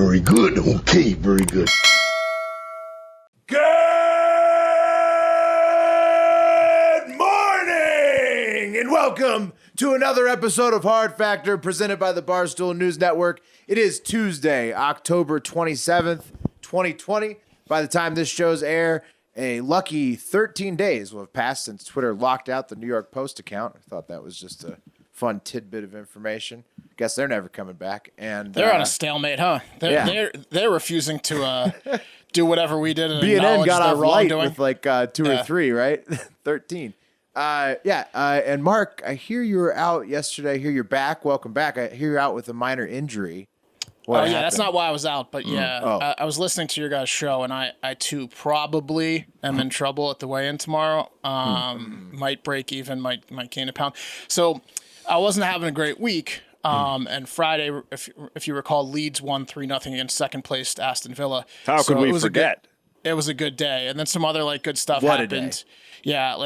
very good. Okay, very good. Good morning and welcome to another episode of Hard Factor presented by the Barstool News Network. It is Tuesday, October 27th, 2020. By the time this show's air, a lucky 13 days will have passed since Twitter locked out the New York Post account. I thought that was just a fun tidbit of information. Guess they're never coming back. And they're on a stalemate, huh? They're refusing to do whatever we did and B&N got off light wrongdoing. with like 2 or 3, right? 13. And Mark, I hear you were out yesterday. I hear you're back. Welcome back. I hear you're out with a minor injury. What happened? That's not why I was out, but I was listening to your guys' show, and I too probably am in trouble at the weigh-in tomorrow. Might break even, might gain a pound. So I wasn't having a great week. And Friday, if you recall, Leeds won 3-0 against second-placed Aston Villa. How could we forget? It was a good day, and then some other good stuff happened. Yeah,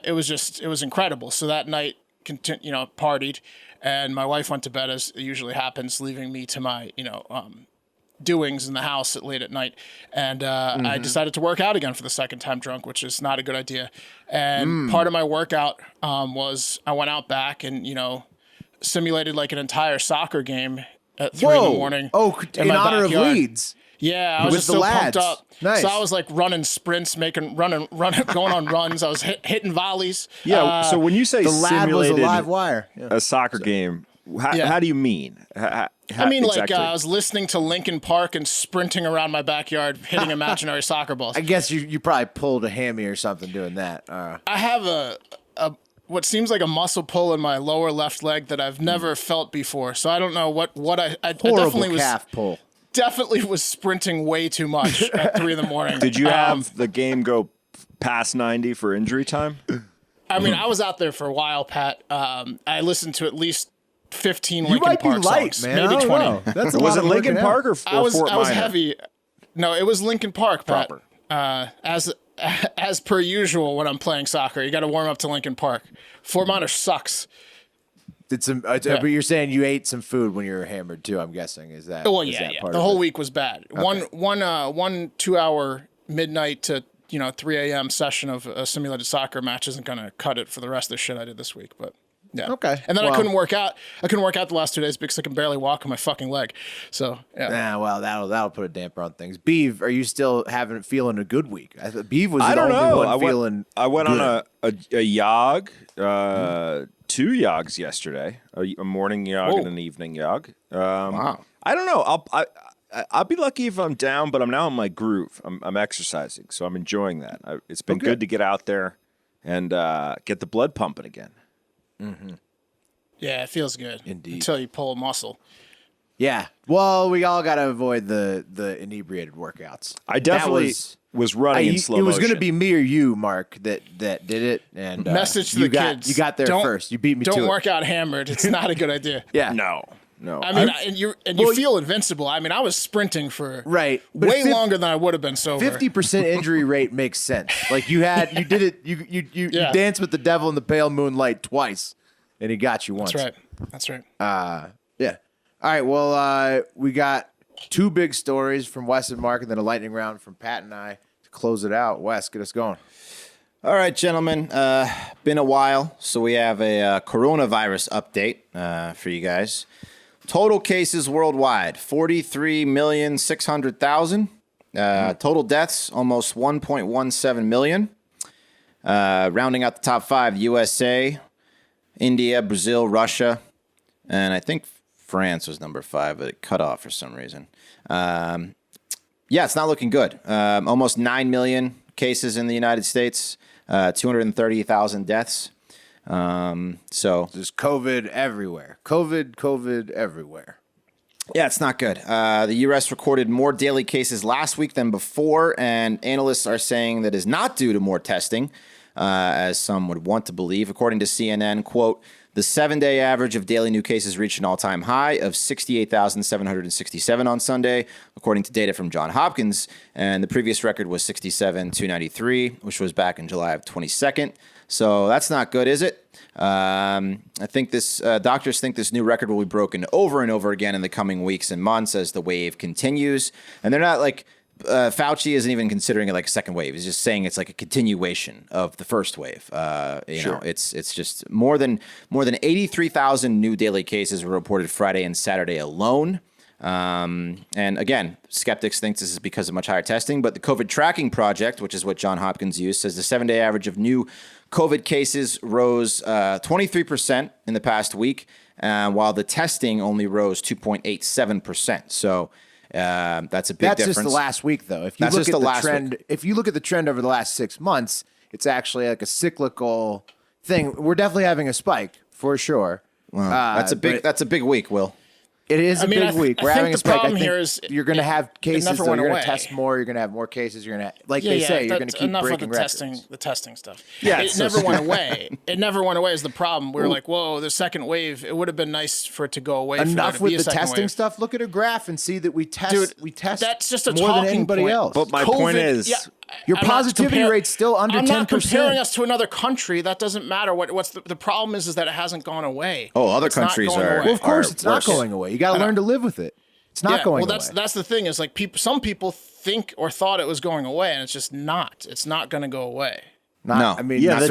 it was incredible. So that night, partied, and my wife went to bed as it usually happens, leaving me to my doings in the house late at night. And I decided to work out again for the second time drunk, which is not a good idea. And part of my workout was I went out back and simulated like an entire soccer game at 3 in the morning. Oh, in honor backyard. of Leeds. Yeah, I was just so pumped up. Nice. So I was like running sprints, running, going on runs. I was hitting volleys. Yeah. So when you say The lad was a simulated live wire. Yeah. a soccer game, how do you mean? I Exactly? was listening to Linkin Park and sprinting around my backyard, hitting imaginary soccer balls. I guess you probably pulled a hammy or something doing that. I have a what seems like a muscle pull in my lower left leg that I've never felt before. So I don't know what I definitely was calf pull. Definitely was sprinting way too much at 3 in the morning. Did you have the game go past 90 for injury time? I mean, I was out there for a while, Pat. I listened to at least 15 You Linkin might Park be light, songs, man. maybe I don't 20. know. That's a Was lot it of Linkin working Park out. or I Fort was Minor? heavy. No, it was Linkin Park, Pat. Proper. As per usual when I'm playing soccer, you got to warm up to Linkin Park. Fort Minor sucks. But you're saying you ate some food when you were hammered too. I'm guessing is that. Well, is yeah. that part The of whole it? week was bad. Okay. One 2 hour midnight to 3 a.m. session of a simulated soccer match isn't going to cut it for the rest of the shit I did this week. But yeah. Okay. And then I couldn't work out. I couldn't work out the last 2 days because I can barely walk on my fucking leg. So yeah. Well, that'll put a damper on things. Beav, are you still feeling a good week? I thought Beav was I the don't only know. one feeling. I went good. on a yog, 2 yogs yesterday, a morning yog and an evening yog. Wow. I don't know. I'll be lucky if I'm down, but I'm now in my groove. I'm exercising, so I'm enjoying that. It's been good to get out there and get the blood pumping again. Mm-hmm. Yeah, it feels good. Indeed. Until you pull a muscle. Yeah. Well, we all got to avoid the inebriated workouts. I definitely was running in slow motion. It was going to be me or you, Mark, that did it. And message to the kids. You got there first. You beat me to it. Don't work out hammered. It's not a good idea. Yeah. No. I mean, you feel invincible. I mean, I was sprinting for but way longer than I would have been sober. 50% injury rate makes sense. Like you did it. You danced with the devil in the pale moonlight twice, and he got you once. That's right. Yeah. All right. Well, we got 2 big stories from Wes and Mark, and then a lightning round from Pat and I to close it out. Wes, get us going. All right, gentlemen. Been a while, so we have a coronavirus update for you guys. Total cases worldwide, 43,600,000. Total deaths, almost 1.17 million. Rounding out the top 5, USA, India, Brazil, Russia, and I think France was number 5, but it cut off for some reason. It's not looking good. Almost 9 million cases in the United States, 230,000 deaths. So there's COVID everywhere. COVID everywhere. Yeah, it's not good. The U.S. recorded more daily cases last week than before, and analysts are saying that is not due to more testing, as some would want to believe. According to CNN, quote, The 7-day average of daily new cases reached an all-time high of 68,767 on Sunday, according to data from Johns Hopkins. And the previous record was 67,293, which was back in July of 22nd. So that's not good, is it? I think doctors think this new record will be broken over and over again in the coming weeks and months as the wave continues. And they're not like... Fauci isn't even considering it like a second wave. He's just saying it's like a continuation of the first wave. You know, it's just more than 83,000 new daily cases were reported Friday and Saturday alone. And again, skeptics think this is because of much higher testing, but the COVID tracking project, which is what Johns Hopkins used, says the 7-day average of new COVID cases rose 23% in the past week, while the testing only rose 2.87%. So that's a big difference. That's just the last week, though. If you look at the trend, if you look at the trend over the last 6 months, it's actually like a cyclical thing. We're definitely having a spike for sure. Wow. That's a big week, Will. It is a big week. We're having a spike. I think you're going to have cases. You're going to test more. You're going to have more cases. You're going to, like they say, you're going to keep breaking records. The testing stuff. Yeah, it never went away. It never went away is the problem. We were like, whoa, the second wave. It would have been nice for it to go away. Enough with the testing stuff. Look at a graph and see that we test. Dude, we test. That's just a more talking than anybody point. else. But my point is. Your positivity rate's still under 10%. I'm not comparing us to another country. That doesn't matter. What's the problem is that it hasn't gone away. Oh, other countries are. Well, of course, it's not going away. You got to learn to live with it. It's not going away. Well, that's the thing is like some people think or thought it was going away, and it's just not. It's not going to go away. I mean, not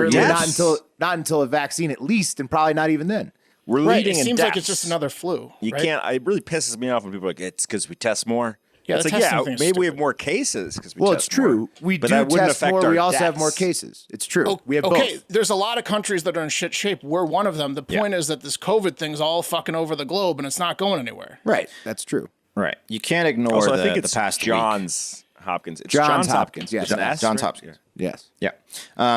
until a vaccine, at least, and probably not even then. We're leading in It seems deaths. like it's just another flu. You can't. It really pisses me off when people are like, it's because we test more. Yeah, it's like, maybe we have more cases because we test more. Well, it's true. We do test more. We also have more cases. It's true. We have both. There's a lot of countries that are in shit shape. We're one of them. The point is that this COVID thing's all fucking over the globe, and it's not going anywhere. Right. That's true. Right. You can't ignore also, the I think it's past Johns Hopkins. It's Johns Hopkins. Yes. Johns Hopkins. Yes. Yeah.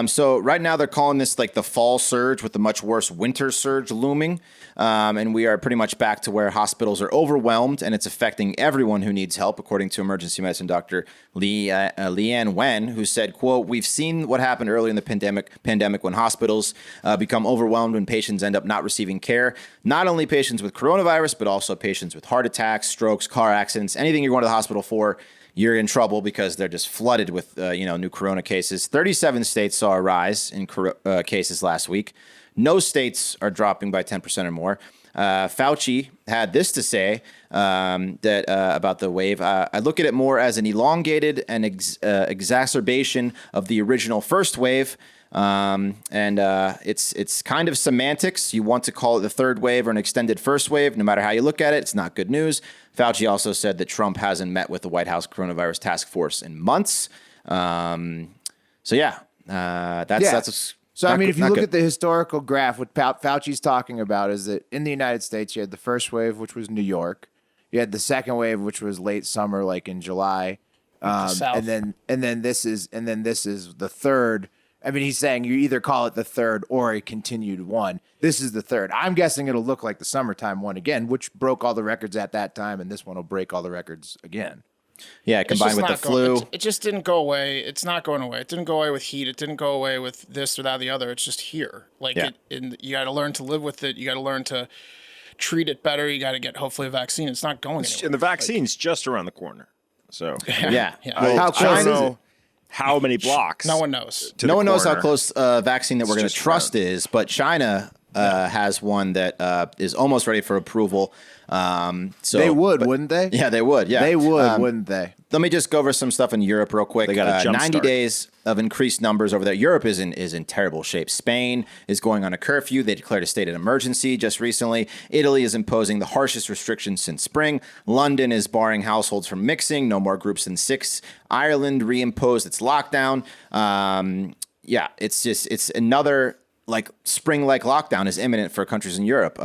So right now they're calling this like the fall surge with the much worse winter surge looming. And we are pretty much back to where hospitals are overwhelmed and it's affecting everyone who needs help, according to emergency medicine doctor Leanne Wen, who said, quote, "We've seen what happened early in the pandemic when hospitals become overwhelmed when patients end up not receiving care. Not only patients with coronavirus, but also patients with heart attacks, strokes, car accidents, anything you're going to the hospital for. You're in trouble because they're just flooded with new corona cases. 37 states saw a rise in cases last week. No states are dropping by 10% or more. Fauci had this to say about the wave. I look at it more as an elongated and exacerbation of the original first wave. It's kind of semantics. You want to call it the third wave or an extended first wave. No matter how you look at it, it's not good news. Fauci also said that Trump hasn't met with the White House coronavirus task force in months. That's So, I mean, if you look at the historical graph, what Fauci's talking about is that in the United States, you had the first wave, which was New York. You had the second wave, which was late summer, like in July. And then this is the third. I mean, he's saying you either call it the third or a continued one. This is the third. I'm guessing it'll look like the summertime one again, which broke all the records at that time, and this one will break all the records again. Yeah, combined with the flu. It just didn't go away. It's not going away. It didn't go away with heat. It didn't go away with this or that or the other. It's just here. You got to learn to live with it. You got to learn to treat it better. You got to get hopefully a vaccine. It's not going anywhere. And the vaccine's just around the corner. So yeah. Well, how close is it? How many blocks? No one knows. No one knows how close vaccine that we're going to trust is, but China has one that is almost ready for approval. They would, wouldn't they? Yeah, they would. Yeah, they would, wouldn't they? Let me just go over some stuff in Europe real quick. They got a 90 days of increased numbers over there. Europe is in terrible shape. Spain is going on a curfew. They declared a state of emergency just recently. Italy is imposing the harshest restrictions since spring. London is barring households from mixing. No more groups than 6. Ireland reimposed its lockdown. It's another spring-like lockdown is imminent for countries in Europe.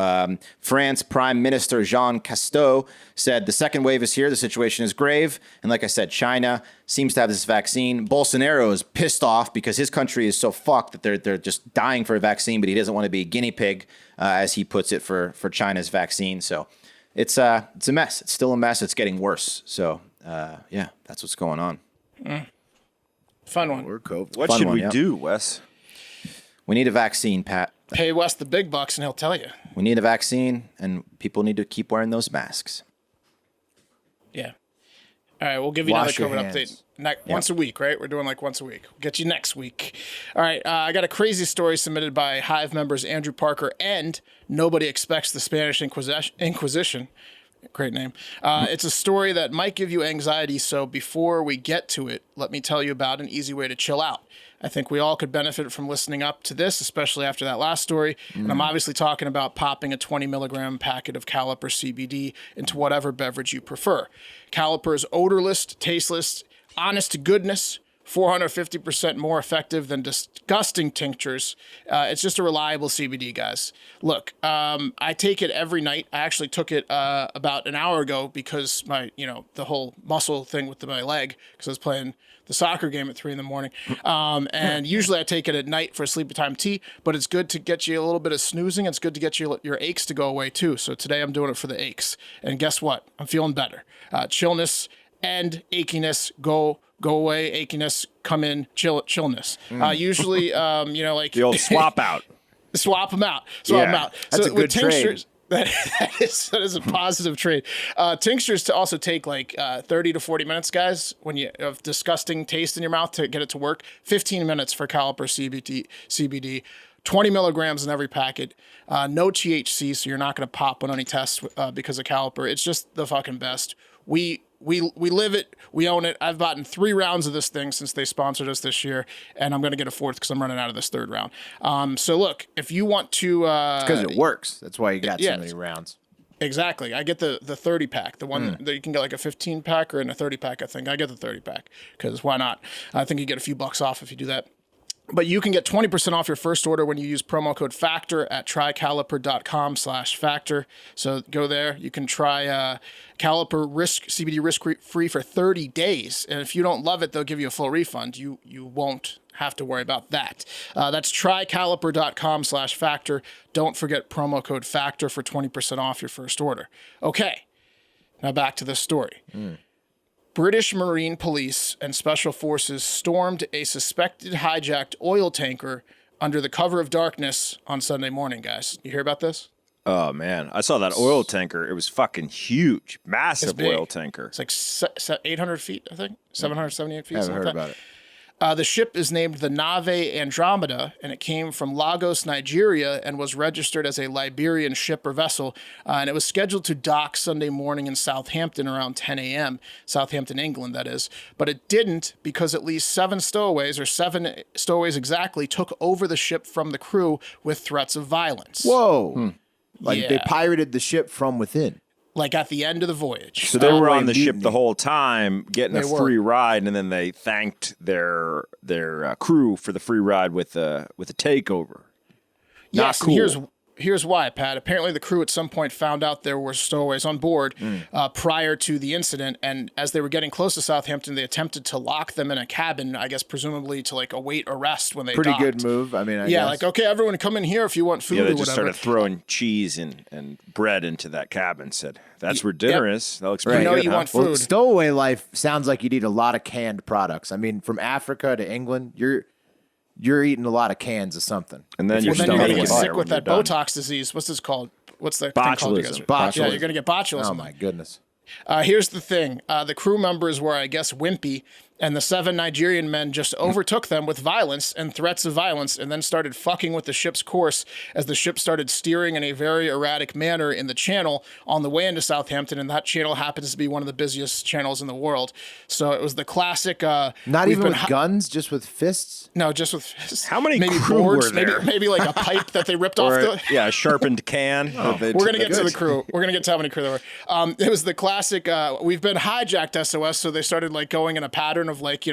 France Prime Minister Jean Castex said the second wave is here. The situation is grave. And like I said, China seems to have this vaccine. Bolsonaro is pissed off because his country is so fucked that they're just dying for a vaccine, but he doesn't want to be a guinea pig, as he puts it, for China's vaccine. So it's a mess. It's still a mess. It's getting worse. So that's what's going on. Fun one. What should we do, Wes? We need a vaccine, Pat. Pay West the big bucks and he'll tell you. We need a vaccine, and people need to keep wearing those masks. Yeah. All right, we'll give you Wash another your COVID hands. update once a week, right? We're doing like once a week. We'll get you next week. All right, I got a crazy story submitted by Hive members Andrew Parker and Nobody Expects the Spanish Inquisition. Great name. It's a story that might give you anxiety, so before we get to it, let me tell you about an easy way to chill out. I think we all could benefit from listening up to this, especially after that last story. And I'm obviously talking about popping a 20 milligram packet of Caliper CBD into whatever beverage you prefer. Caliper is odorless, tasteless, honest to goodness, 450% more effective than disgusting tinctures. It's just a reliable CBD, guys. Look, I take it every night. I actually took it about an hour ago because the whole muscle thing with my leg, because I was playing the soccer game at 3 a.m. And usually I take it at night for a sleepy time tea, but it's good to get you a little bit of snoozing. It's good to get your aches to go away too. So today I'm doing it for the aches. And guess what? I'm feeling better. Chillness and achiness go away, achiness come in, chillness. Usually, like The old swap out. swap them out. That's a good trade. That is a positive trade. Tinctures to also take like 30 to 40 minutes, guys, when you have disgusting taste in your mouth to get it to work. 15 minutes for Caliper CBD. 20 milligrams in every packet. No THC, so you're not going to pop on any tests because of Caliper. It's just the fucking best. We live it. We own it. I've bought 3 rounds of this thing since they sponsored us this year, and I'm going to get a 4th because I'm running out of this 3rd round. So look, if you want to... Because it works. That's why you got so yeah, many rounds. Exactly. I get the 30 pack, the one that you can get like a 15 pack or in a 30 pack, I think. I get the 30 pack because why not? I think you get a few bucks off if you do that. But you can get 20% off your first order when you use promo code FACTOR at trycaliper.com/factor. So go there. You can try Caliper CBD risk-free for 30 days. And if you don't love it, they'll give you a full refund. You won't have to worry about that. That's trycaliper.com/factor. Don't forget promo code FACTOR for 20% off your first order. Okay, now back to the story. British Marine Police and Special Forces stormed a suspected hijacked oil tanker under the cover of darkness on Sunday morning, guys. You hear about this? Oh, man. I saw that oil tanker. It was fucking huge. Massive oil tanker. It's like 800 feet, I think. 778 feet. I haven't heard like about it. The ship is named the Nave Andromeda, and it came from Lagos, Nigeria, and was registered as a Liberian ship or vessel. And it was scheduled to dock Sunday morning in Southampton around 10 a.m., Southampton, England, that is. But it didn't because at least 7 stowaways exactly, took over the ship from the crew with threats of violence. Whoa. Like they Yeah. pirated the ship from within. Like at the end of the voyage. So they were Stowaway on the ship mutiny. the whole time, getting They a were. free ride, and then they thanked their crew for the free ride with a takeover. Yes, cool. and here's why, Pat. Apparently, the crew at some point found out there were stowaways on board prior to the incident, and as they were getting close to Southampton, they attempted to lock them in a cabin, I guess presumably to like await arrest when they Pretty docked. good move. I mean, I Yeah, guess. like, okay, everyone come in here if you want food Yeah, or they whatever. just started throwing cheese and bread into that cabin. Said, "That's where dinner is. That looks pretty know good." you huh? want Well, food. stowaway life sounds like you'd eat a lot of canned products. I mean, from Africa to England, you're eating a lot of cans of something. And then Well, you're then you're going to stomach get fire sick when with that you're done. Botox disease. What's this called? What's the thing called? You guys? Botulism. Yeah, you're going to get botulism. Oh my goodness. Here's the thing. The crew members were, I guess, wimpy, and the 7 Nigerian men just overtook them with violence and threats of violence and then started fucking with the ship's course as the ship started steering in a very erratic manner in the channel on the way into Southampton, and that channel happens to be one of the busiest channels in the world. So it was the classic... Not we've even been with guns, just with fists. No, just with fists. How many maybe crew boards, were there? Maybe like a pipe that they ripped off Or, the... yeah, a sharpened can. We're going to get to the crew. We're going to get to how many crew there were. It was the classic, we've been hijacked SOS, so they started like going in a pattern of like,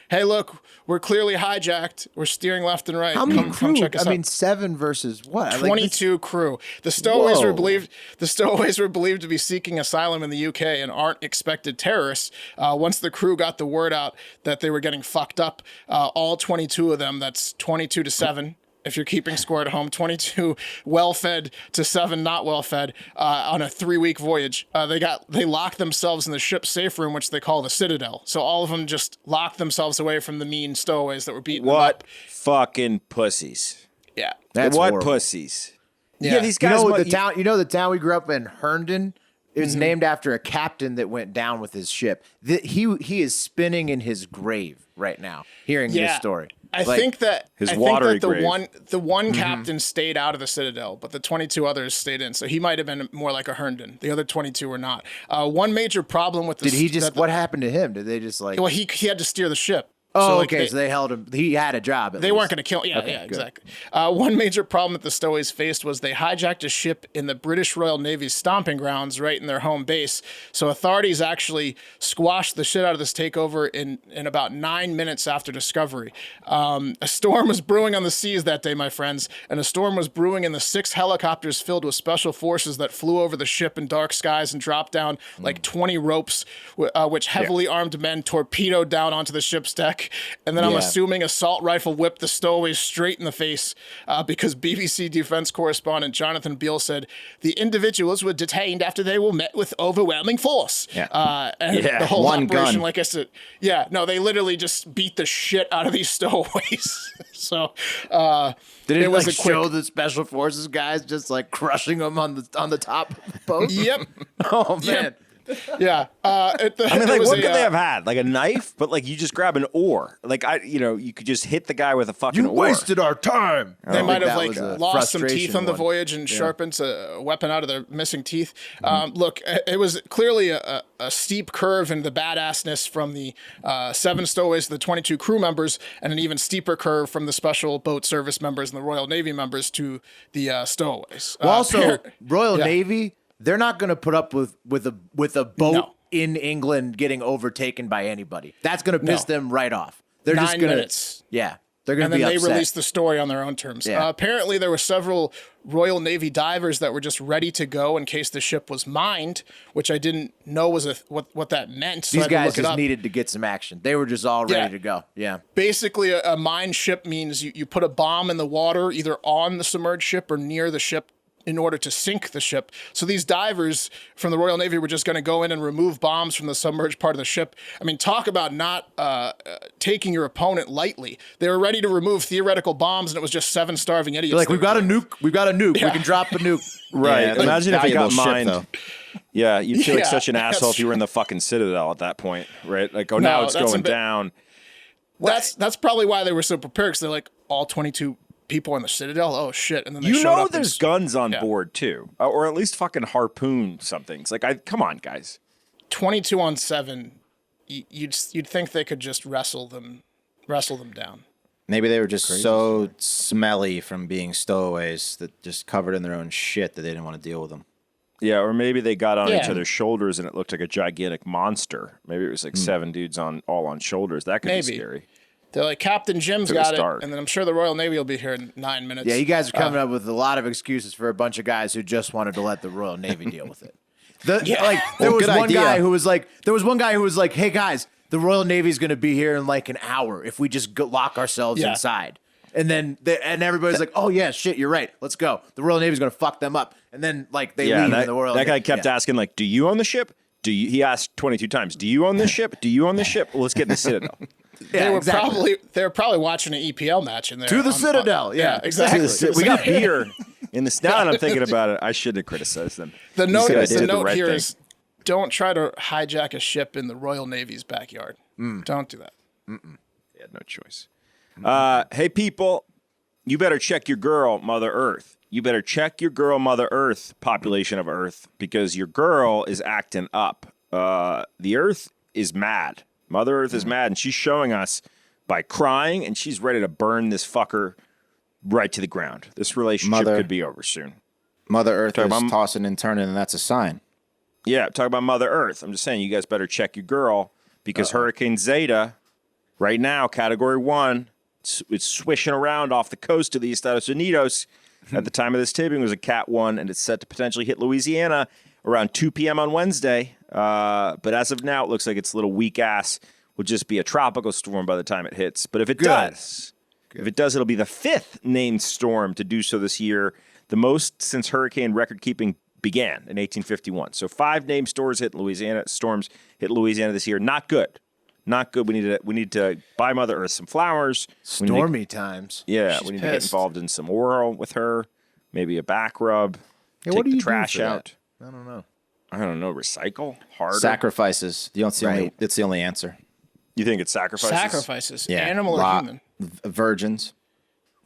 hey, look, we're clearly hijacked. We're steering left and right. How many Come crew? check us I out. mean, 7 versus what? Like, 22 crew. The stowaways were Whoa. believed to be seeking asylum in the UK and aren't expected terrorists. Once the crew got the word out that they were getting fucked up, all 22 of them, that's 22 to 7. If you're keeping score at home, 22 well-fed to 7 not well-fed on a 3-week voyage. They locked themselves in the ship's safe room, which they call the Citadel. So all of them just locked themselves away from the mean stowaways that were beating them What up. fucking pussies? Yeah. That's what horrible. pussies? Yeah. These guys. The town we grew up in, Herndon. It was named after a captain that went down with his ship. He is spinning in his grave right now, hearing this story. I think that the one captain stayed out of the Citadel, but the 22 others stayed in. So he might have been more like a Herndon. The other 22 were not. One major problem with this. What happened to him? Did they just like? Well, he had to steer the ship. Oh, so so they held him. He had a job. They weren't going to kill him. Yeah, exactly. One major problem that the Stowaways faced was they hijacked a ship in the British Royal Navy's stomping grounds right in their home base. So authorities actually squashed the shit out of this takeover in about 9 minutes after discovery. A storm was brewing on the seas that day, my friends, and a storm was brewing in the 6 helicopters filled with special forces that flew over the ship in dark skies and dropped down like 20 ropes, which heavily armed men torpedoed down onto the ship's deck. And then I'm assuming assault rifle whipped the Stowaways straight in the face because BBC defense correspondent Jonathan Beale said the individuals were detained after they were met with overwhelming force. And the whole operation, like I said, they literally just beat the shit out of these Stowaways. So did it was show the special forces guys just like crushing them on the top of the boat? Yep. Oh man. Yep. Yeah. What could they have had? Like a knife? But like you just grab an oar. Like you could just hit the guy with a fucking oar. You wasted our time. They might have lost some teeth on the voyage and sharpened a weapon out of their missing teeth. Look, it was clearly a steep curve in the badassness from the 7 Stowaways to the 22 crew members, and an even steeper curve from the special boat service members and the Royal Navy members to the Stowaways. Well, also, Royal Navy, they're not going to put up with a boat in England getting overtaken by anybody. That's going to piss them right off. They're 9 just going minutes. Yeah. They're going to be upset. And then they released the story on their own terms. Yeah. Apparently, there were several Royal Navy divers that were just ready to go in case the ship was mined, which I didn't know was what that meant. So these guys just needed to get some action. They were just all ready to go. Yeah. Basically, a mined ship means you put a bomb in the water, either on the submerged ship or near the ship, in order to sink the ship. So these divers from the Royal Navy were just going to go in and remove bombs from the submerged part of the ship. I mean, talk about not taking your opponent lightly. They were ready to remove theoretical bombs, and it was just 7 starving idiots. They're like, we've got a nuke. We've got a nuke. We can drop a nuke. Right. Yeah, imagine if it got mined. Ship, you'd feel like such an asshole if you were in the fucking Citadel at that point, right? Like, now it's going down. That's probably why they were so prepared, because they're like, all 22 people in the Citadel. Oh shit! And then they showed up there's guns on board too, or at least fucking harpoon something. It's like, come on, guys. 22 on 7. You'd think they could just wrestle them down. Maybe they were just so smelly from being stowaways that just covered in their own shit that they didn't want to deal with them. Yeah, or maybe they got on each other's shoulders and it looked like a gigantic monster. Maybe it was like 7 dudes all on shoulders. That could be scary. They're like, Captain Jim's got it, and then I'm sure the Royal Navy will be here in 9 minutes. Yeah, you guys are coming up with a lot of excuses for a bunch of guys who just wanted to let the Royal Navy deal with it. There was one guy who was like, hey guys, the Royal Navy's going to be here in like an hour if we just lock ourselves inside. And then everybody's like, oh yeah, shit, you're right. Let's go. The Royal Navy's going to fuck them up. And then like they leave and the Royal Navy. That guy kept asking like, do you own the ship? He asked 22 times, do you own this ship? Do you own this ship? Well, let's get in the Citadel. They were probably watching an EPL match in there. To the Citadel. Yeah, exactly. We got beer in the now that I'm thinking about it, I shouldn't have criticized them. The note here is don't try to hijack a ship in the Royal Navy's backyard. Don't do that. They had no choice. Hey, people, you better check your girl, Mother Earth. You better check your girl, Mother Earth, population of Earth, because your girl is acting up. The Earth is mad. Mother Earth is mad, and she's showing us by crying, and she's ready to burn this fucker right to the ground. This relationship could be over soon. Mother Earth is tossing and turning, and that's a sign. Yeah, talk about Mother Earth. I'm just saying, you guys better check your girl, because Hurricane Zeta, right now, Category 1, it's swishing around off the coast of the Estados Unidos. At the time of this taping, it was a Cat 1, and it's set to potentially hit Louisiana around 2 p.m. on Wednesday. But as of now, it looks like its little weak ass will just be a tropical storm by the time it hits. But if it does, it'll be the 5th named storm to do so this year, the most since hurricane record keeping began in 1851. So 5 named storms hit Louisiana this year. Not good. Not good. We need to buy Mother Earth some flowers. Stormy times. Yeah, She's we need to get pissed. involved in some oral with her. Maybe a back rub. Hey, take what do the you do trash for that? out. I don't know. I don't know. Recycle harder. Sacrifices. It's the only answer. You think it's sacrifices? Sacrifices, Yeah. animal or human. Virgins.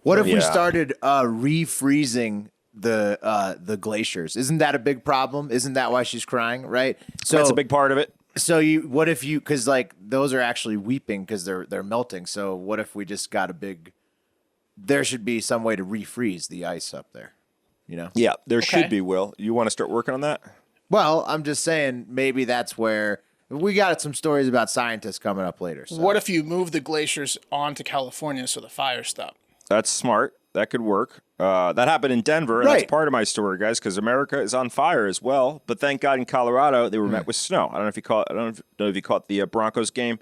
What if we Yeah. started refreezing the glaciers? Isn't that a big problem? Isn't that why she's crying? Right. So That's a big part of it. So what if you, because like those are actually weeping because they're melting. So what if we just got there should be some way to refreeze the ice up there, you know? Yeah, there Okay. should be, Will. You want to start working on that? Well, I'm just saying maybe that's where we got some stories about scientists coming up later. So. What if you move the glaciers onto California so the fires stop? That's smart. That could work. That happened in Denver, and Right. that's part of my story, guys, because America is on fire as well. But thank God in Colorado they were met with snow. I don't know if you caught the Broncos game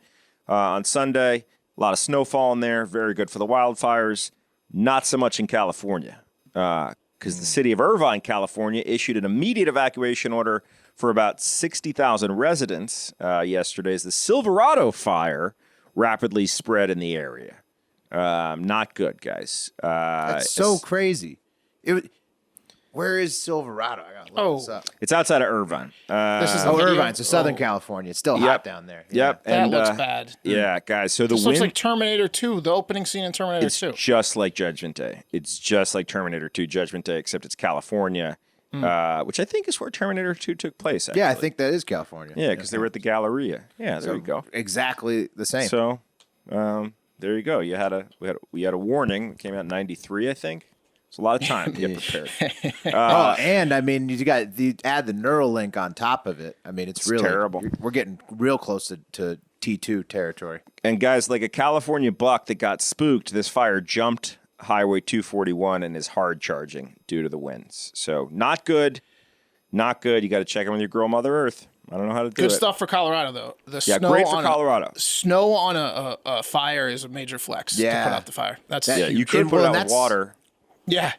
on Sunday. A lot of snowfall in there. Very good for the wildfires. Not so much in California, because the city of Irvine, California, issued an immediate evacuation order for about 60,000 residents yesterday as the Silverado fire rapidly spread in the area. Not good, guys. That's so crazy. Where is Silverado? I gotta look this up. It's outside of Irvine. This is the Oh, video? Irvine, so Southern California. It's still hot down there. Yep. That and, looks bad. Yeah, guys. So the This wind, looks like Terminator 2, the opening scene in Terminator it's 2. just like Judgment Day. It's just like Terminator 2 Judgment Day, except it's California, which I think is where Terminator 2 took place. Actually. Yeah, I think that is California. Yeah, because they were at the Galleria. Yeah, there you go. Exactly the same. So, there you go. We had a warning. It came out in '93, I think. It's a lot of time to get prepared. And I mean, you add the Neuralink on top of it. I mean, it's really terrible. We're getting real close to T2 territory. And guys, like a California buck that got spooked, this fire jumped Highway 241 and is hard charging due to the winds. So not good. Not good. You got to check in with your girl, Mother Earth. I don't know how to do Good it. stuff for Colorado, though. The Yeah, snow great for on Colorado. Snow on a fire is a major flex to Yeah. put out the fire. That's Yeah, you And- could put well, it out with that's- water, yeah.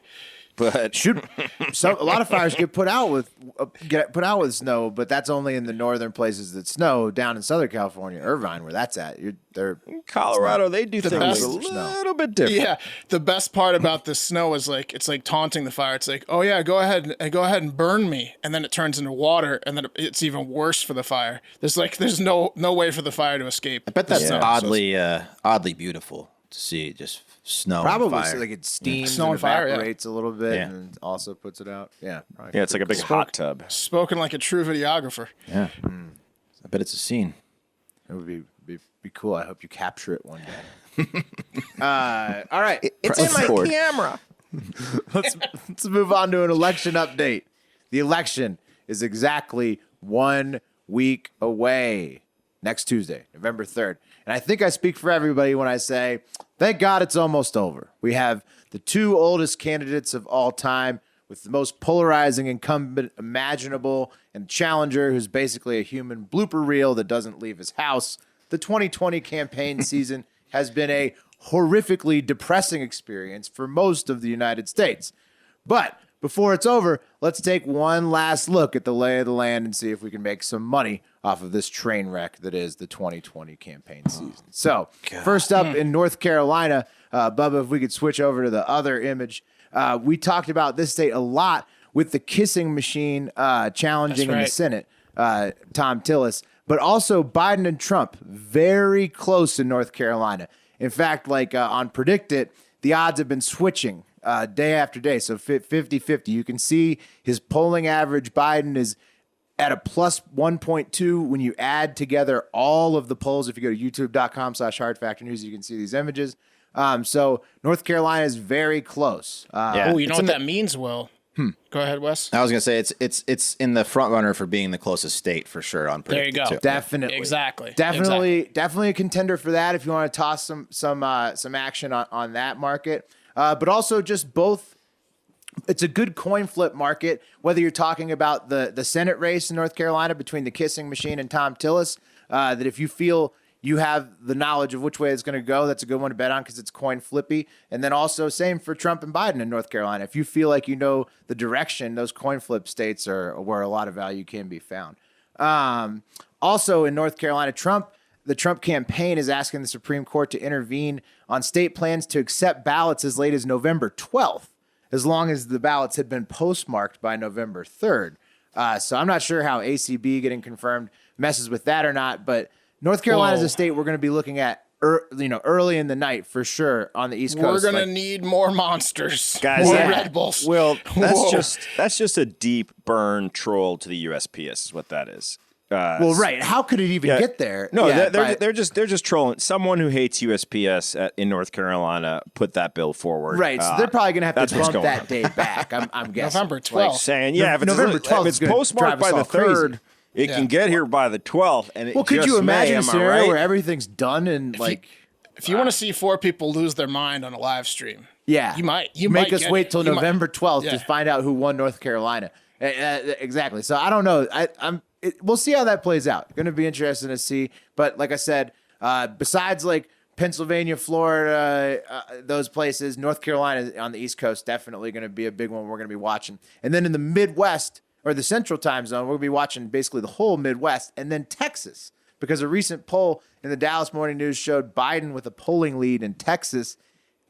but A lot of fires get put out with snow, but that's only in the northern places that snow. Down in Southern California, Irvine, where that's at, they're Colorado, they do things best a little bit different. Yeah, the best part about the snow is like it's like taunting the fire. It's like, oh yeah, go ahead and burn me, and then it turns into water, and then it's even worse for the fire. There's no way for the fire to escape. I bet that's Yeah. oddly beautiful to see just snow probably and fire. so like it steams Snow and and fire, yeah. evaporates a little bit, Yeah. and also puts it out. Yeah, probably Yeah, it's like a big hot tub. Spoken like a true videographer. Yeah. I bet it's a scene. It would be cool. I hope you capture it one day. All right, It's in my Record. camera. let's move on to an election update. The election is exactly 1 week away. Next Tuesday, November 3rd. And I think I speak for everybody when I say, thank God it's almost over. We have the two oldest candidates of all time with the most polarizing incumbent imaginable and challenger who's basically a human blooper reel that doesn't leave his house. The 2020 campaign season has been a horrifically depressing experience for most of the United States. But before it's over, let's take one last look at the lay of the land and see if we can make some money off of this train wreck that is the 2020 campaign season. So, first up in North Carolina, Bubba, if we could switch over to the other image, we talked about this state a lot with the kissing machine challenging in the right. Senate, Tom Tillis, but also Biden and Trump very close in North Carolina. In fact, like on Predict It, the odds have been switching day after day. So 50-50. You can see his polling average. Biden is at a plus 1.2 when you add together all of the polls. If you go to youtube.com/hardfactornews, you can see these images. So North Carolina is very close. Yeah. Oh, you know It's what in that means, Will? Go ahead, Wes. I was gonna say it's in the front runner for being the closest state for sure on There you Predicted go. too. Definitely. Exactly. Definitely a contender for that if you want to toss some action on that market. But also just both. It's a good coin flip market, whether you're talking about the Senate race in North Carolina between the kissing machine and Tom Tillis, that if you feel you have the knowledge of which way it's going to go, that's a good one to bet on because it's coin flippy. And then also same for Trump and Biden in North Carolina. If you feel like you know the direction, those coin flip states are where a lot of value can be found. Also in North Carolina, Trump the Trump campaign is asking the Supreme Court to intervene on state plans to accept ballots as late as November 12th, as long as the ballots had been postmarked by November 3rd. So I'm not sure how ACB getting confirmed messes with that or not, but North Carolina is a state we're going to be looking at early in the night for sure on the East Coast. We're going to need more monsters. Guys, more Red Bulls. Well, that's just a deep burn troll to the USPS is what that is. Well, right. How could it even get there? No, they're just trolling. Someone who hates USPS in North Carolina put that bill forward. Right. So they're probably going to have to bump that day back. I'm guessing. November 12th. Like saying, if November 12th, if it's postmarked by the 3rd, it can get here by the 12th. And could you imagine a scenario where everything's done and if you want to see 4 people lose their mind on a live stream, you might. You make might us wait till November 12th to Yeah. find out who won North Carolina. Exactly. So I don't know. We'll see how that plays out. Going to be interesting to see. But like I said, besides like Pennsylvania, Florida, those places, North Carolina on the East Coast definitely going to be a big one we're going to be watching. And then in the Midwest or the Central Time Zone, we'll be watching basically the whole Midwest, and then Texas, because a recent poll in the Dallas Morning News showed Biden with a polling lead in Texas,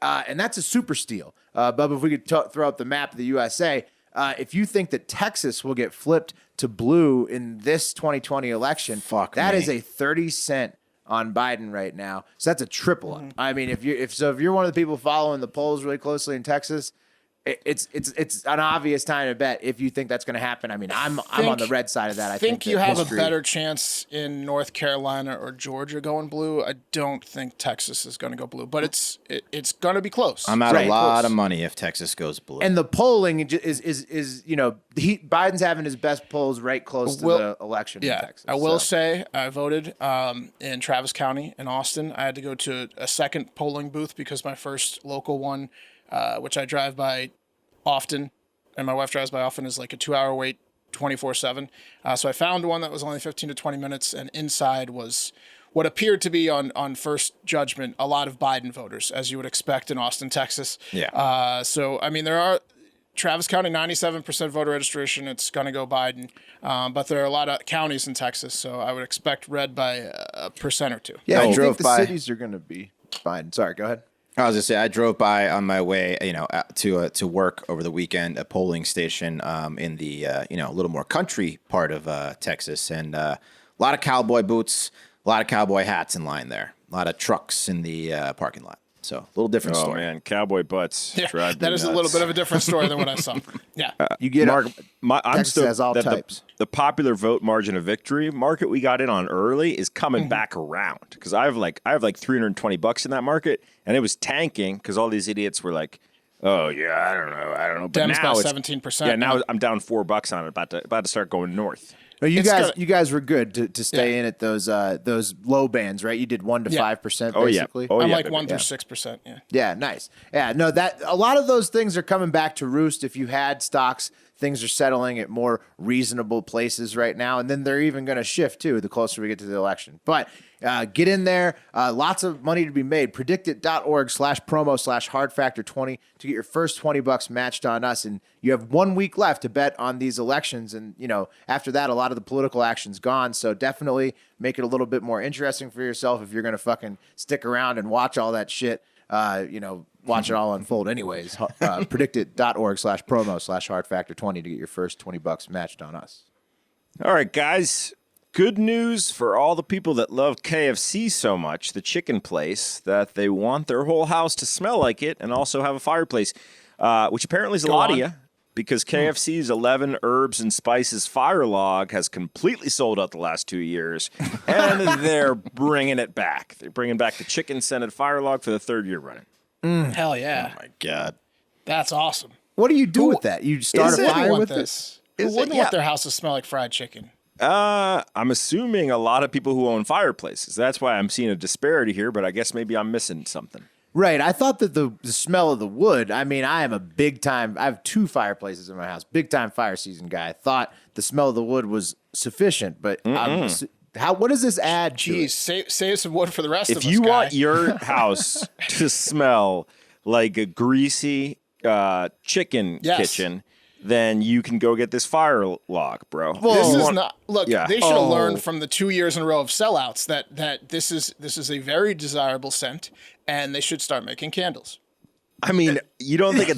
and that's a super steal. Bubba, if we could throw up the map of the USA. If you think that Texas will get flipped to blue in this 2020 election, that is a 30-cent on Biden right now. So that's a triple up. I mean, if you're one of the people following the polls really closely in Texas, it's an obvious time to bet if you think that's going to happen. I mean, I'm on the red side of that. I think you have a better chance in North Carolina or Georgia going blue. I don't think Texas is going to go blue, but it's going to be close. I'm out a lot of money if Texas goes blue. And the polling is Biden's having his best polls right close to the election in Texas. I will say I voted in Travis County in Austin. I had to go to a second polling booth because my first local one, which I drive by often, and my wife drives by often, is like a 2-hour wait 24/7. So I found one that was only 15 to 20 minutes, and inside was what appeared to be on first judgment a lot of Biden voters, as you would expect in Austin, Texas. Yeah. So, I mean, there are Travis County, 97% voter registration. It's going to go Biden. But there are a lot of counties in Texas, so I would expect red by a percent or two. Yeah, I think the cities are going to be Biden. Sorry, go ahead. I was just say I drove by on my way, to work over the weekend, a polling station in the a little more country part of Texas, and a lot of cowboy boots, a lot of cowboy hats in line there, a lot of trucks in the parking lot. So a little different story. Oh man, cowboy butts. Yeah, drive that me is nuts. a little bit of a different story than what I saw. Yeah, you get Mark. I'm Texas has all types. The popular vote margin of victory market we got in on early is coming back around because I have like $320 in that market, and it was tanking because all these idiots were like, "Oh yeah, I don't know." But Dems now by it's 17%. Yeah, now I'm down $4 on it. About to start going north. No, you guys were good to stay in at those low bands, right? You did 1% to 5% basically. Oh, I'm yeah, like baby. 1 through 6%. Yeah. Yeah, nice. Yeah, no, that a lot of those things are coming back to roost. If you had stocks, things are settling at more reasonable places right now, and then they're even going to shift too the closer we get to the election. But get in there. Lots of money to be made. Predictit.org/promo/hardfactor20 to get your first $20 matched on us. And you have 1 week left to bet on these elections. And, after that, a lot of the political action's gone. So definitely make it a little bit more interesting for yourself if you're going to fucking stick around and watch all that shit. Watch it all unfold anyways. Predictit.org/promo/hardfactor20 to get your first $20 matched on us. All right, guys. Good news for all the people that love KFC so much, the chicken place, that they want their whole house to smell like it and also have a fireplace, which apparently is a lot of you, because KFC's 11 herbs and spices fire log has completely sold out the last 2 years, and they're bringing it back. They're bringing back the chicken scented fire log for the 3rd year running. Hell yeah. Oh my God. That's awesome. What do you do with that? You start a fire with this? it? Who wouldn't want their house to smell like fried chicken? I'm assuming a lot of people who own fireplaces. That's why I'm seeing a disparity here, but I guess maybe I'm missing something. Right. I thought that the smell of the wood, I mean, I have 2 fireplaces in my house, big time fire season guy. I thought the smell of the wood was sufficient, but what does this add to it? Save some wood for the rest of us, If you guy. want your house to smell like a greasy chicken kitchen, then you can go get this fire log, bro. This is not. Look, Yeah. they should have learned from the 2 years in a row of sellouts that this is a very desirable scent, and they should start making candles. I mean, you don't think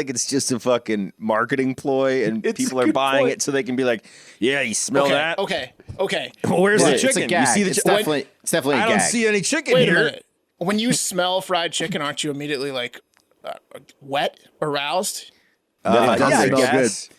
it's just a fucking marketing ploy, and people are buying it so they can be like, yeah, you smell that? Okay. Well, where's the It's chicken? a gag. You see the it's chicken? definitely a I gag. don't see any chicken Wait a here. minute. When you smell fried chicken, aren't you immediately like wet, aroused? It does Yeah, I smell guess. good.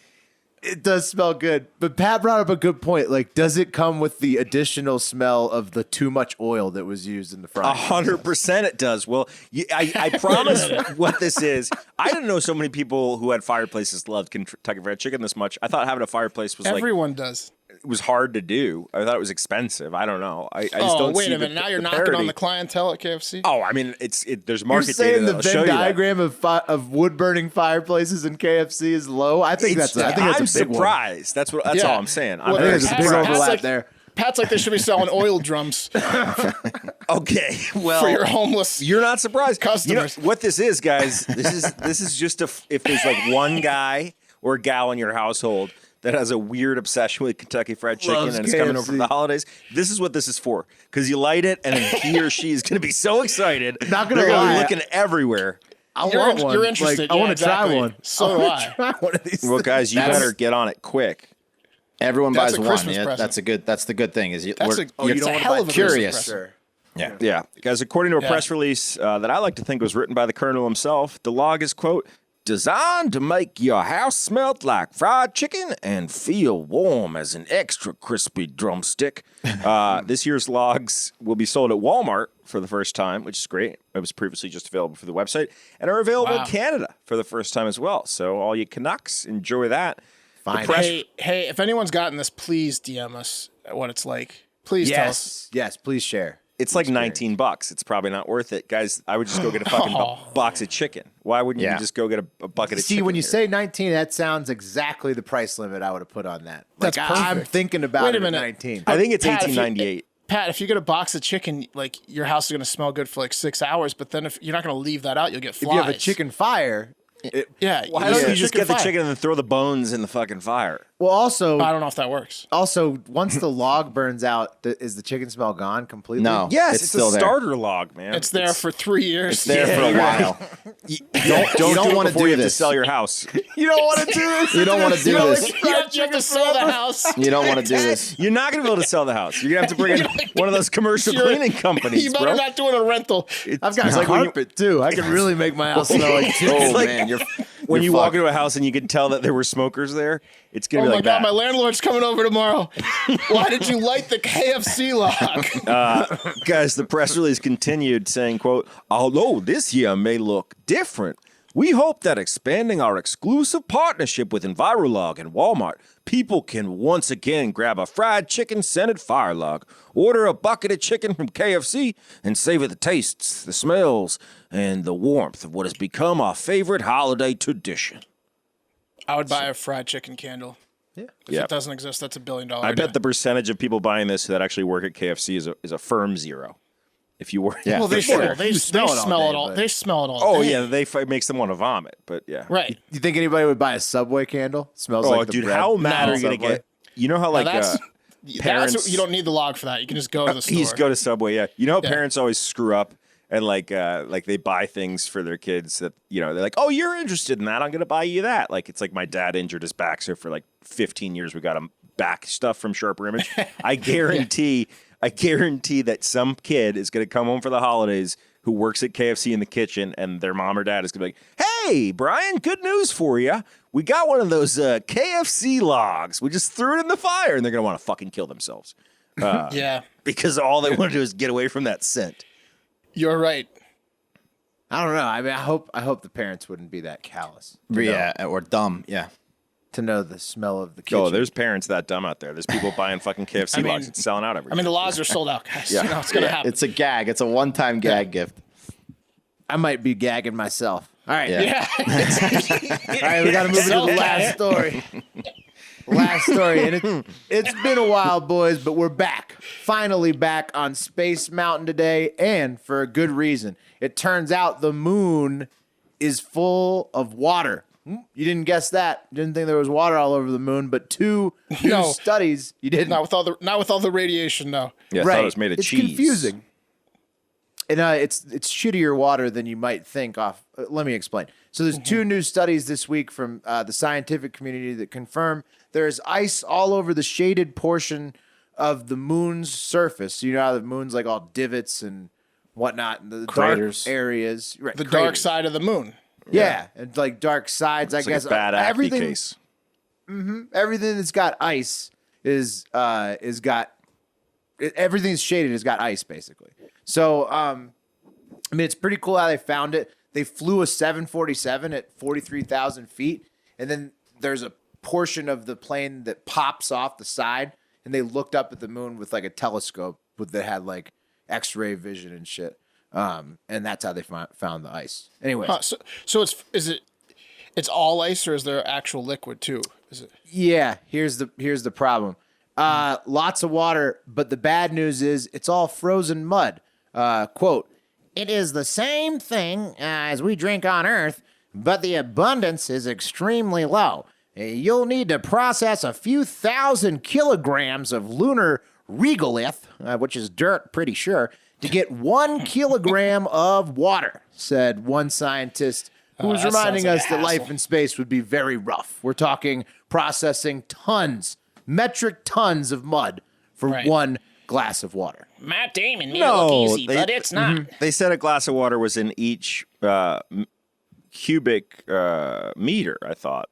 It does smell good. But Pat brought up a good point. Like, does it come with the additional smell of the too much oil that was used in the frying? 100% it does. Well, I promise what this is. I didn't know so many people who had fireplaces loved Kentucky Fried Chicken this much. I thought having a fireplace was Everyone does. it was hard to do. I thought it was expensive. I don't know. I just don't wait see a minute. Now you're the knocking on parity. the clientele at KFC? Oh, I mean, there's You're market saying data the that'll show Venn you that. diagram of wood burning fireplaces in KFC is low? I think that's I'm a big one. surprised. That's all I'm saying. I'm Well, I think very there's a big surprised. overlap there. Pat's like they should be selling oil drums Okay, well, for your homeless. you're not surprised. Customers. You know, what this is, guys, this is just if there's like one guy or gal in your household that has a weird obsession with Kentucky Fried Chicken Loves and it's coming over for KFC. the holidays, this is what this is for. Because you light it and then he or she is going to be so excited. Not gonna they're gonna lie. be looking everywhere. You're interested. I Yeah, want to try exactly. one. So do I. Try one of these. Well, guys, you That's- better get on it quick. Everyone That's buys a one. Christmas Yeah, present. that's the good thing. Is That's we're- a you don't it's a want to hell buy of a curious. Christmas present. yeah. Yeah, guys, according to a Yeah. press release that I like to think was written by the Colonel himself, the log is, quote, designed to make your house smell like fried chicken and feel warm as an extra crispy drumstick. This year's logs will be sold at Walmart for the first time, which is great. It was previously just available for the website, and are available in Canada for the first time as well. So all you Canucks, enjoy that. Fine. Hey, if anyone's gotten this, please DM us what it's like. Please tell us. Yes, please share. It's like $19. It's probably not worth it. Guys, I would just go get a fucking box of chicken. Why wouldn't you Yeah. just go get a bucket of See, chicken? when you here? say 19, that sounds exactly the price limit I would have put on that. Like, That's I'm perfect. thinking about Wait a it at minute. 19. I think it's Pat, if you- $18.98. Pat, if you get a box of chicken, like your house is going to smell good for like 6 hours, but then if you're not going to leave that out, you'll get If flies. you have a chicken fire, yeah. Why don't you just get the fire. chicken and then throw the bones in the fucking fire? well, also, I don't know if that works. once the log burns out, is the chicken smell gone completely? No. Yes, It's it's, still a there. starter log, man. It's there for 3 years. It's there for a while. Don't don't do it wanna before do you have to this. sell your house. You don't want to do this. You don't want to do this. You have to sell the house. You don't want to do this. You're not going to be able to sell the house. You're going to have to bring in one of those commercial You're- cleaning companies, You better bro. not do it a rental. I've got like when you- carpet too. I can really make my house smell like chicken. Oh like- man, you're When you're you walk fucked. into a house and you can tell that there were smokers there, it's going Oh to be my like God, that. my landlord's coming over tomorrow. Why did you light the KFC log? Guys, the press release continued saying, quote, although this year may look different, we hope that expanding our exclusive partnership with Envirolog and Walmart, people can once again grab a fried chicken scented fire log, order a bucket of chicken from KFC, and savor the tastes, the smells, and the warmth of what has become our favorite holiday tradition. I would buy a fried chicken candle. Yeah. If Yep. it doesn't exist, that's $1 billion. I bet the percentage of people buying this that actually work at KFC is a firm zero. If you work, Yeah. Well, they For sure. sure. They You smell it all. day, but- They smell it all. Oh day. yeah, it makes them want to vomit. But yeah, Right. You think anybody would buy a Subway candle? Smells Oh, like the dude, bread. how mad No. are you gonna Subway. get? You know how Now like that's parents- you don't need the log for that. You can just go to the store. you just go to Subway. Yeah, you know how Yeah. parents always screw up and like they buy things for their kids that they're like, oh, you're interested in that, I'm gonna buy you that. Like it's like my dad injured his back, so for like 15 years we got him back stuff from Sharper Image. I guarantee that some kid is gonna come home for the holidays who works at KFC in the kitchen, and their mom or dad is gonna be like, hey, Brian, good news for you. We got one of those KFC logs. We just threw it in the fire, and they're gonna want to fucking kill themselves Yeah, because all they want to do is get away from that scent. you're right. I don't know. I mean, I hope the parents wouldn't be that callous. Yeah, or dumb. Yeah. To know the smell of the kitchen. Oh, there's parents that dumb out there. There's people buying fucking KFC logs. It's selling out every I mean, the logs are sold out, guys. You know, it's gonna happen. It's a gag. It's a one-time gag gift. I might be gagging myself. All right. Yeah. yeah. All right, we got to move into the last story. Last story. And it's been a while, boys, but we're back. Finally back on Space Mountain today, and for a good reason. It turns out the moon is full of water. You didn't guess that. Didn't think there was water all over the moon, but two new studies you didn't. Not with all the radiation, no. Yeah, I right. thought it was made of cheese. It's confusing. And it's shittier water than you might think off. Let me explain. So there's two new studies this week from the scientific community that confirm there's ice all over the shaded portion of the moon's surface. You know how the moon's like all divots and whatnot, and the Craters. dark areas. Right, The craters. dark side of the moon. Yeah, and like dark sides, I It's guess. like a bad acne everything, case. everything that's got ice everything's shaded has got ice basically. So, I mean, it's pretty cool how they found it. They flew a 747 at 43,000 feet, and then there's a portion of the plane that pops off the side, and they looked up at the moon with like a telescope that had like X-ray vision and shit. And that's how they found the ice. Anyways. So it's all ice, or is there actual liquid too? Is it? Yeah, here's the problem. Lots of water, but the bad news is it's all frozen mud. Quote, "It is the same thing as we drink on Earth, but the abundance is extremely low. You'll need to process a few thousand kilograms of lunar regolith, which is dirt, pretty sure, to get 1 kilogram of water," said one scientist who was that reminding sounds us like that an life asshole. in space would be very rough. We're talking processing metric tons of mud for Right. 1 glass of water. Matt Damon made it look easy, they- but it's not. They said a glass of water was in each cubic meter, I thought.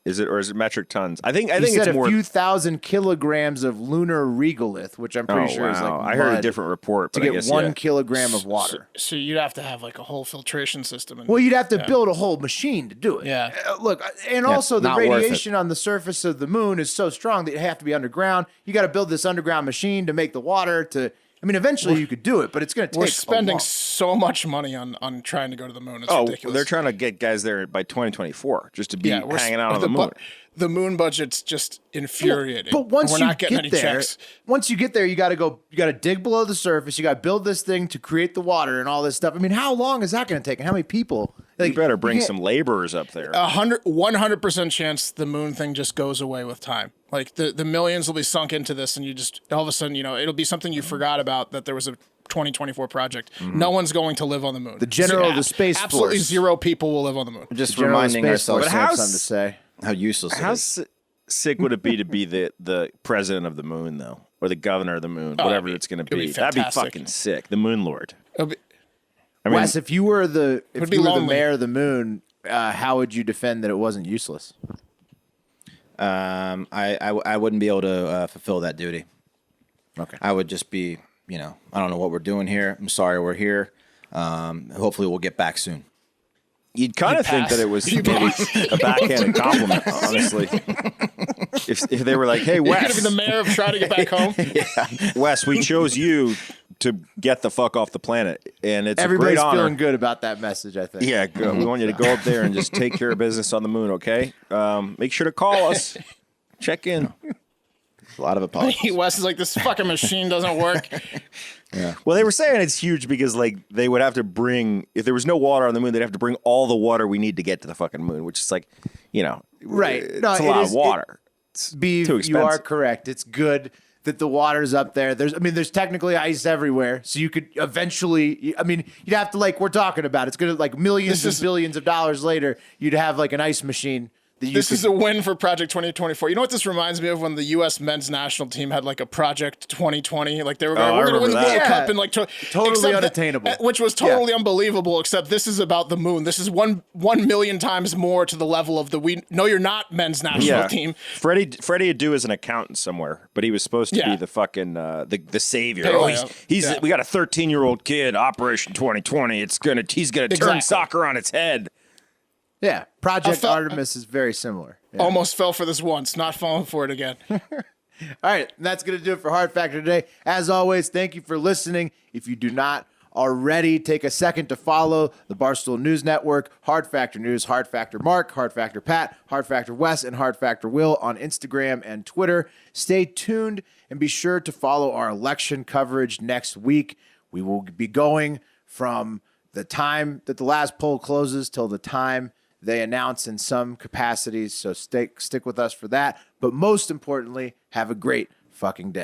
Is it metric tons? I think He said it's more. a few thousand kilograms of lunar regolith, which I'm pretty sure is like I heard a mud, different report, to but I get guess 1 yeah. kilogram of water. So you'd have to have like a whole filtration system. And, Well, you'd have to build a whole machine to do it. Yeah. Look, and also the not worth it. radiation on the surface of the moon is so strong that it have to be underground. You got to build this underground machine to make the water to. I mean, eventually you could do it, but it's going to take. we're spending a so much money on trying to go to the moon. It's Oh, ridiculous. they're trying to get guys there by 2024 just to be we're hanging out on the bu- moon. The moon budget's just infuriating. But once we're you not getting get any there, checks. once you get there, you got to dig below the surface. You got to build this thing to create the water and all this stuff. I mean, how long is that going to take? And how many people? Like, You better bring can't- some laborers up there. 100% chance the moon thing just goes away with time. Like the millions will be sunk into this, and you just all of a sudden, it'll be something you forgot about that there was a 2024 project. No one's going to live on the moon. The general of the Space absolutely Force. 0 people will live on the moon. Just General reminding Space Force ourselves have how something to say. how useless it How is. sick would it be to be the president of the moon, though? Or the governor of the moon, whatever it's going to it'd be be. That'd be fantastic. fucking sick. The Moon Lord. It'll be- I mean, Wes, if you were the be lonely. mayor of the moon, how would you defend that it wasn't useless? I wouldn't be able to fulfill that duty. Okay. I would just be, I don't know what we're doing here. I'm sorry we're here. Hopefully we'll get back soon. you'd kind of think pass. that it was maybe a backhanded compliment, honestly. If they were like, hey, You're going to Wes, be the mayor of trying to get back home? Wes, we chose you to get the fuck off the planet. And it's Everybody's a great honor. feeling good about that message, I think. Yeah, good. We want you to go up there and just take care of business on the moon, okay? Make sure to call us. Check in. A lot of apologies. Wes is like, this fucking machine doesn't work. Well, they were saying it's huge because, like, they would have to bring, if there was no water on the moon, they'd have to bring all the water we need to get to the fucking moon, which is like, Right. It's No, a it lot is- of water. It's Beeve, too you are expensive. correct. It's good that the water's up there. There's technically ice everywhere, so you could eventually. I mean, you'd have to we're talking about. It's gonna millions and billions of dollars later. You'd have an ice machine that you. This is a win for Project 2024. You know what this reminds me of? When the U.S. men's national team had a Project 2020. They were I we're going to win the remember World that. Cup and Totally except that- unattainable. which was totally unbelievable. Except this is about the moon. This is 1 million times more to the level of the we know you're not men's national team. Freddie Adu is an accountant somewhere, but he was supposed to be Yeah. the fucking the savior. Paleo. He's we got a 13-year-old kid, Operation 2020. He's gonna turn Exactly. soccer on its head. Yeah, Project felt- Artemis is very similar. Yeah. Almost fell for this once. Not falling for it again. All right, and that's going to do it for Hard Factor today. As always, thank you for listening. If you do not already, take a second to follow the Barstool News Network, Hard Factor News, Hard Factor Mark, Hard Factor Pat, Hard Factor Wes, and Hard Factor Will on Instagram and Twitter. Stay tuned and be sure to follow our election coverage next week. We will be going from the time that the last poll closes till the time they announce in some capacities. So stick with us for that. But most importantly, have a great fucking day.